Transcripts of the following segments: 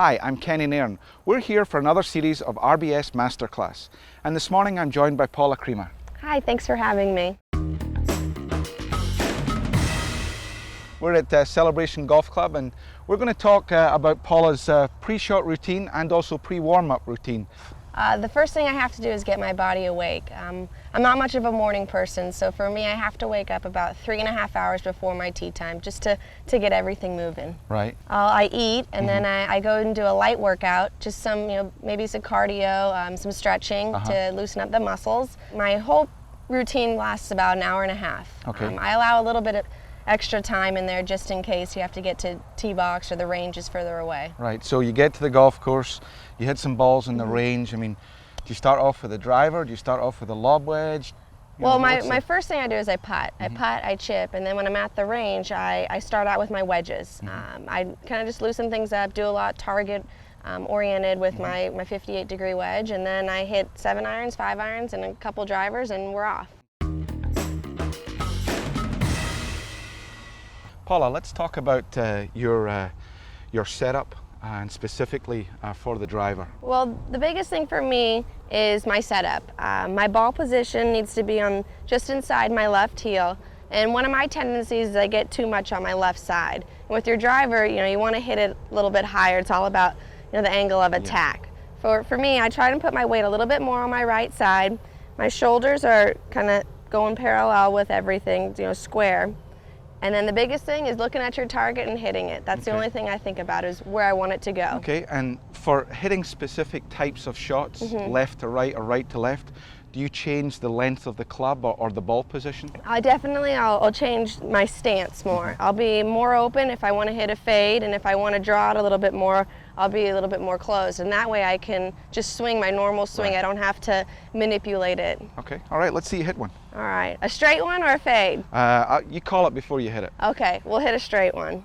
Hi, I'm Kenny Nairn. We're here for another series of RBS Masterclass, and this morning I'm joined by Paula. Hi, thanks for having me. We're at Celebration Golf Club, and we're going to talk about Paula's pre-shot routine and also pre-warm-up routine. The first thing I have to do is get my body awake. I'm not much of a morning person, so for me I have to wake up about 3.5 hours before my tee time just to get everything moving. Right. I eat and then I go and do a light workout, just some, maybe some cardio, some stretching to loosen up the muscles. My whole routine lasts about an hour and a half. Okay. I allow a little bit of extra time in there just in case you have to get to tee box or the range is further away. Right, so you get to the golf course, you hit some balls in the range. I mean, do you start off with a driver? Do you start off with a lob wedge? Well, my first thing I do is I putt. I putt, I chip, and then when I'm at the range, I start out with my wedges. I kind of just loosen things up, do a lot target oriented with my 58-degree wedge, and then I hit 7 irons, 5 irons, and a couple drivers, and we're off. Paula, let's talk about your setup and specifically for the driver. Well, the biggest thing for me is my setup. My ball position needs to be on just inside my left heel, and one of my tendencies is I get too much on my left side. And with your driver, you want to hit it a little bit higher. It's all about the angle of attack. For me, I try to put my weight a little bit more on my right side. My shoulders are kind of going parallel with everything, square. And then the biggest thing is looking at your target and hitting it. That's the only thing I think about is where I want it to go. Okay, and for hitting specific types of shots, left to right or right to left, do you change the length of the club or the ball position? I'll change my stance more. I'll be more open if I want to hit a fade, and if I want to draw it a little bit more, I'll be a little bit more closed. And that way I can just swing my normal swing. I don't have to manipulate it. Okay, all right, let's see you hit one. All right, a straight one or a fade? You call it before you hit it. Okay, we'll hit a straight one.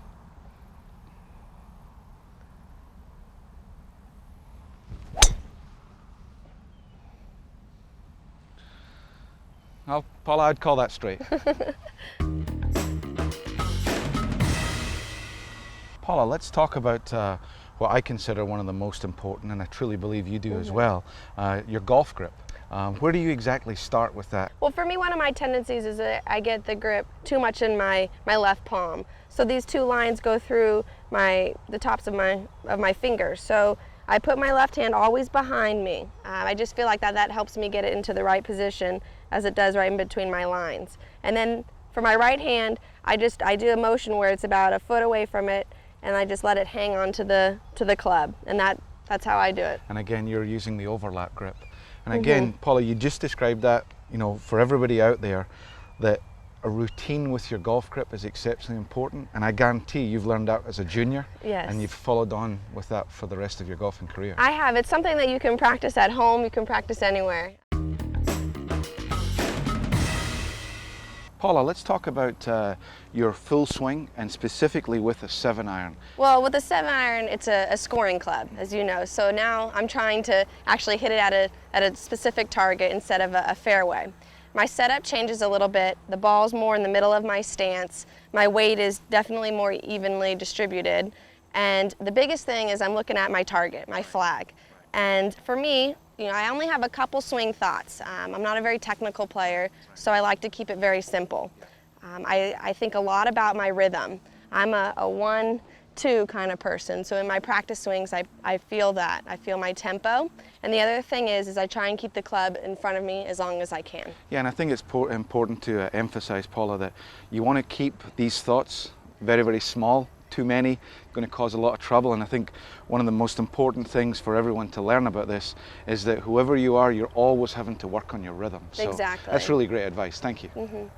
Well, Paula, I'd call that straight. Paula, let's talk about what I consider one of the most important, and I truly believe you do as well, your golf grip. Where do you exactly start with that? Well, for me, one of my tendencies is that I get the grip too much in my left palm. So these two lines go through the tops of my fingers. So I put my left hand always behind me. I just feel like that helps me get it into the right position, as it does right in between my lines. And then for my right hand, I do a motion where it's about a foot away from it, and I just let it hang on to the club, and that's how I do it. And again, you're using the overlap grip. And again, Paula, you just described that, for everybody out there, that a routine with your golf grip is exceptionally important, and I guarantee you've learned that as a junior. Yes. And you've followed on with that for the rest of your golfing career. I have. It's something that you can practice at home, you can practice anywhere. Paula, let's talk about your full swing, and specifically with a 7-iron. Well, with a 7-iron, it's a scoring club, as you know. So now I'm trying to actually hit it at a specific target instead of a fairway. My setup changes a little bit. The ball's more in the middle of my stance. My weight is definitely more evenly distributed. And the biggest thing is I'm looking at my target, my flag. And for me, I only have a couple swing thoughts. I'm not a very technical player, so I like to keep it very simple. I think a lot about my rhythm. I'm a 1-2 kind of person, so in my practice swings, I feel that. I feel my tempo. And the other thing is I try and keep the club in front of me as long as I can. Yeah, and I think it's important to emphasize, Paula, that you want to keep these thoughts very, very small. Too many, going to cause a lot of trouble. And I think one of the most important things for everyone to learn about this is that whoever you are, you're always having to work on your rhythm. So exactly. That's really great advice. Thank you.